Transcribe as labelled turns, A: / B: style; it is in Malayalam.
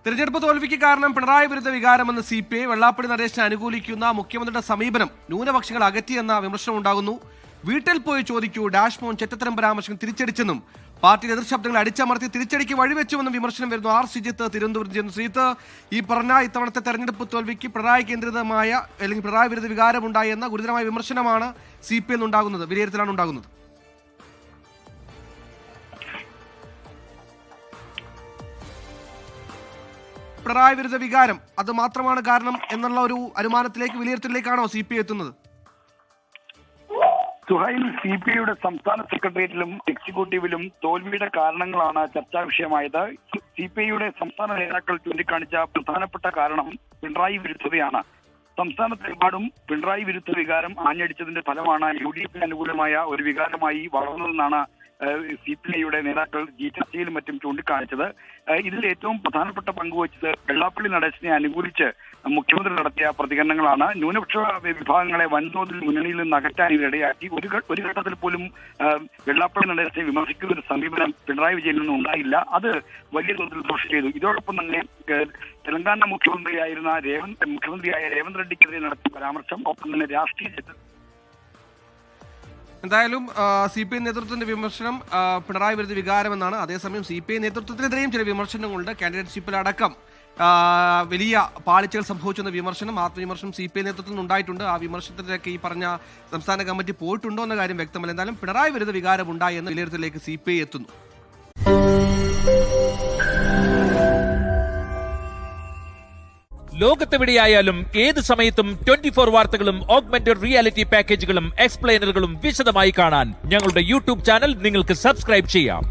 A: തെരഞ്ഞെടുപ്പ് തോൽവിക്ക് കാരണം പിണറായി വിരുദ്ധ വികാരമെന്ന് CPI. വെള്ളാപ്പള്ളി നടേശനെ അനുകൂലിക്കുന്ന മുഖ്യമന്ത്രിയുടെ സമീപനം ന്യൂനപക്ഷങ്ങൾ അകറ്റിയെന്ന വിമർശനം ഉണ്ടാകുന്നു. വീട്ടിൽ പോയി ചോദിക്കൂ ഡാഷ്മോൻ ചെറ്റത്തരം പരാമർശം തിരിച്ചടിച്ചെന്നും പാർട്ടിയുടെ എതിർശബ്ദങ്ങൾ അടിച്ചമർത്തി തിരിച്ചടിക്ക് വഴിവെച്ചുവെന്നും വിമർശനം വരുന്നു. ആർ ശ്രീജിത്ത് തിരുവനന്തപുരം ചെയ്യുന്നു. ശ്രീജിത്ത്, ഈ പറഞ്ഞ ഇത്തവണത്തെ തെരഞ്ഞെടുപ്പ് തോൽവിക്ക് പിണറായി കേന്ദ്രിതമായ അല്ലെങ്കിൽ പിണറായി വിരുദ്ധ വികാരമുണ്ടായി എന്ന ഗുരുതരമായ വിമർശനമാണ് CPI ഉണ്ടാകുന്നത്, വിലയിരുത്തലാണ് ഉണ്ടാകുന്നത്. പിണറായി വിരുദ്ധ വികാരം അത് മാത്രമാണ് കാരണം എന്നുള്ള ഒരു അനുമാനത്തിലേക്ക് വിലയിരുത്തലിലേക്കാണോ CPI എത്തുന്നത്?
B: സുഹൈൽ, CPIയുടെ സംസ്ഥാന സെക്രട്ടേറിയറ്റിലും എക്സിക്യൂട്ടീവിലും തോൽവിയുടെ കാരണങ്ങളാണ് ചർച്ചാ വിഷയമായത്. CPIയുടെ സംസ്ഥാന നേതാക്കൾ ചൂണ്ടിക്കാണിച്ച പ്രധാനപ്പെട്ട കാരണം പിണറായി വിരുദ്ധതയാണ്. സംസ്ഥാനത്തെമ്പാടും പിണറായി വിരുദ്ധ വികാരം ആഞ്ഞടിച്ചതിന്റെ ഫലമാണ് UDF അനുകൂലമായ ഒരു വികാരമായി വളർന്നതെന്നാണ് CPIയുടെ നേതാക്കൾ ചർച്ചയിലും മറ്റും ചൂണ്ടിക്കാണിച്ചത്. ഇതിൽ ഏറ്റവും പ്രധാനപ്പെട്ട പങ്കുവച്ചത് വെള്ളാപ്പള്ളി നടേശനെ അനുകൂലിച്ച് മുഖ്യമന്ത്രി നടത്തിയ പ്രതികരണങ്ങളാണ്. ന്യൂനപക്ഷ വിഭാഗങ്ങളെ വൻതോതിൽ മുന്നണിയിൽ നിന്ന് അകറ്റാൻ ഇടയാക്കി. ഒരു ഘട്ടത്തിൽ പോലും വെള്ളാപ്പള്ളി നടേശനെ വിമർശിക്കുന്ന ഒരു സമീപനം പിണറായി വിജയനിൽ നിന്നും ഉണ്ടായില്ല. അത് വലിയ തോതിൽ ദോഷം ചെയ്തു. ഇതോടൊപ്പം തന്നെ തെലങ്കാന മുഖ്യമന്ത്രിയായ രേവന്ത് റെഡ്ഡിക്കെതിരെ നടത്തിയ പരാമർശം, ഒപ്പം തന്നെ രാഷ്ട്രീയ
A: എന്തായാലും CPI നേതൃത്വത്തിന്റെ വിമർശനം പിണറായി വിരുദ്ധ വികാരമെന്നാണ്. അതേസമയം CPI നേതൃത്വത്തിനെതിരെയും ചില വിമർശനങ്ങളുണ്ട്. കാൻഡിഡേറ്റ്ഷിപ്പിലടക്കം വലിയ പാളിച്ചകൾ സംഭവിച്ചെന്ന വിമർശനം, ആത്മവിമർശനം CPI നേതൃത്വത്തിൽ ഉണ്ടായിട്ടുണ്ട്. ആ വിമർശനത്തിലേക്ക് ഈ പറഞ്ഞ സംസ്ഥാന കമ്മിറ്റി പോയിട്ടുണ്ടോ എന്ന കാര്യം വ്യക്തമല്ല. എന്തായാലും പിണറായി വിരുദ്ധ വികാരം ഉണ്ടായി എന്ന വിലയിരുത്തലിലേക്ക് CPI എത്തുന്നു.
C: ലോകത്തെവിടെയായാലും ഏത് സമയത്തും 24 വാർത്തകളും ഓഗ്മെന്റഡ് റിയാലിറ്റി പാക്കേജുകളും എക്സ്പ്ലെയിനറുകളും വിശദമായി കാണാൻ ഞങ്ങളുടെ YouTube ചാനൽ നിങ്ങൾക്ക് സബ്സ്ക്രൈബ് ചെയ്യാം.